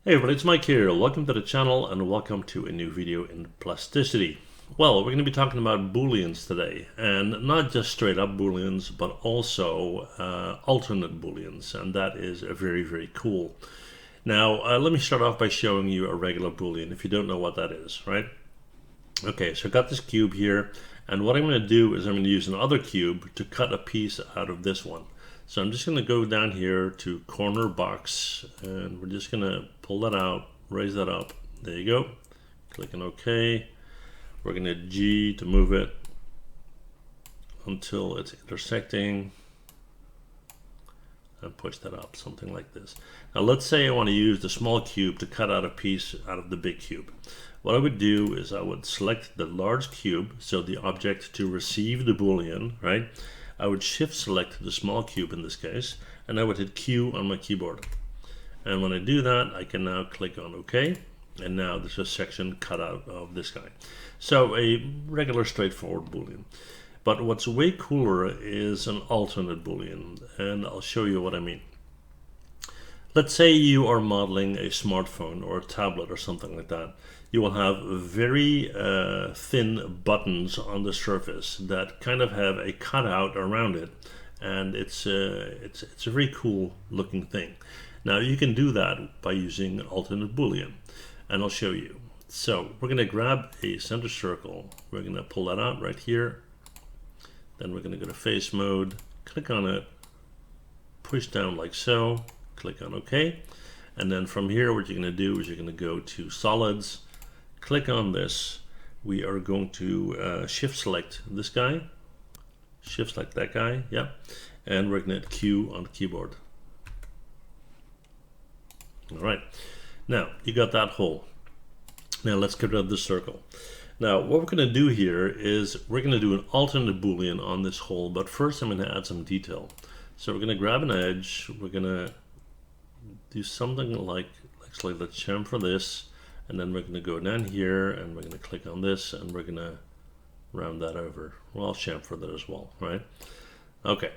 Hey everybody, it's Mike here. Welcome to the channel and welcome to a new video in plasticity. Well, we're going to be talking about Booleans today, and not just straight up Booleans, but also alternate Booleans, and that is very cool. Now, let me start off by showing you a regular Boolean if you don't know what that is, right? Okay, so I got this cube here, and what I'm going to do is I'm going to use another cube to cut a piece out of this one. So I'm just going to go down here to corner box, and we're just going to pull that out, raise that up. There you go. Click on OK. We're going to G to move it until it's intersecting, and push that up, something like this. Now let's say I want to use the small cube to cut out a piece out of the big cube. What I would do is I would select the large cube, so the object to receive the Boolean, right? I would shift select the small cube in this case, and I would hit Q on my keyboard. And when I do that, I can now click on OK, and now there's a section cut out of this guy. So a regular straightforward Boolean. But what's way cooler is an alternate Boolean, and I'll show you what I mean. Let's say you are modeling a smartphone or a tablet or something like that. You will have very thin buttons on the surface that kind of have a cutout around it, and it's a very cool looking thing. Now you can do that by using alternate Boolean, and I'll show you. So we're going to grab a center circle. We're going to pull that out right here. Then we're going to go to face mode, click on it, push down like so, click on OK. And then from here, what you're going to do is you're going to go to solids, click on this. We are going to shift select this guy, shift select that guy, yeah. And we're going to hit Q on the keyboard. All right, now you got that hole. Now let's get rid of the circle. Now what we're going to do here is we're going to do an alternate Boolean on this hole, but first I'm going to add some detail. So we're going to grab an edge, we're going to do something like, actually let's chamfer this, and then we're going to go down here and we're going to click on this and we're going to round that over. Well, I'll chamfer that as well, right? Okay,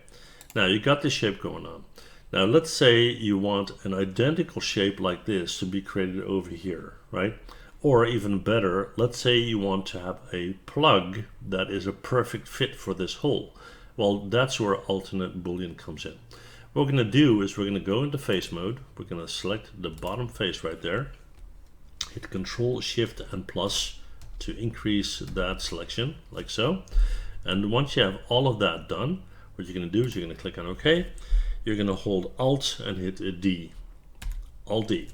now you got this shape going on. Now let's say you want an identical shape like this to be created over here, right? Or even better, let's say you want to have a plug that is a perfect fit for this hole. Well, that's where alternate Boolean comes in. What we're going to do is we're going to go into face mode. We're going to select the bottom face right there. Hit Control, Shift, and plus to increase that selection, like so. And once you have all of that done, what you're going to do is you're going to click on OK. You're going to hold Alt and hit a D. Alt D.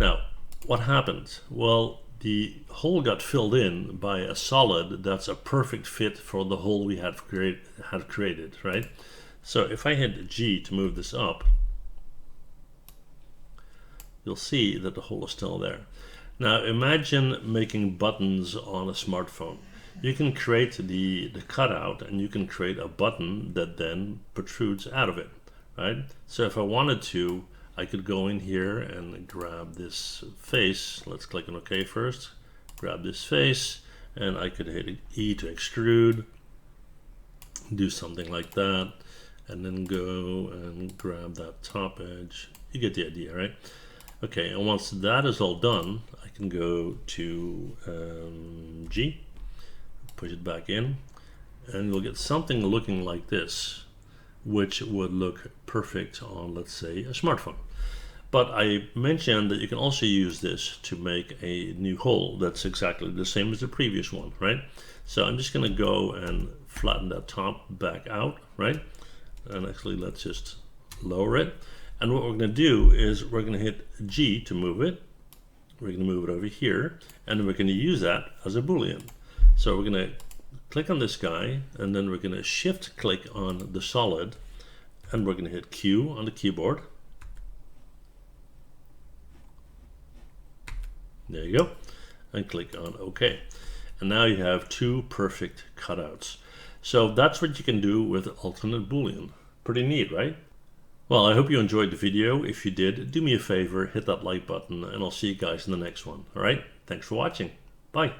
Now, what happened? Well, the hole got filled in by a solid that's a perfect fit for the hole we had created, right? So if I hit G to move this up, you'll see that the hole is still there. Now imagine making buttons on a smartphone. You can create the cutout and you can create a button that then protrudes out of it, right? So if I wanted to, I could go in here and grab this face. Let's click on OK first. Grab this face, and I could hit E to extrude, do something like that, and then go and grab that top edge. You get the idea, right? Okay, and once that is all done, I can go to G, push it back in, and you'll get something looking like this, which would look perfect on, let's say, a smartphone. But I mentioned that you can also use this to make a new hole that's exactly the same as the previous one, right? So I'm just going to go and flatten that top back out, right? And actually, let's just lower it. And what we're going to do is we're going to hit G to move it. We're going to move it over here, and we're going to use that as a Boolean. So we're going to click on this guy, and then we're going to shift click on the solid, and we're going to hit Q on the keyboard. There you go, and click on OK. And now you have two perfect cutouts. So that's what you can do with alternate Boolean. Pretty neat, right? Well, I hope you enjoyed the video. If you did, do me a favor, hit that like button, and I'll see you guys in the next one. All right, thanks for watching. Bye.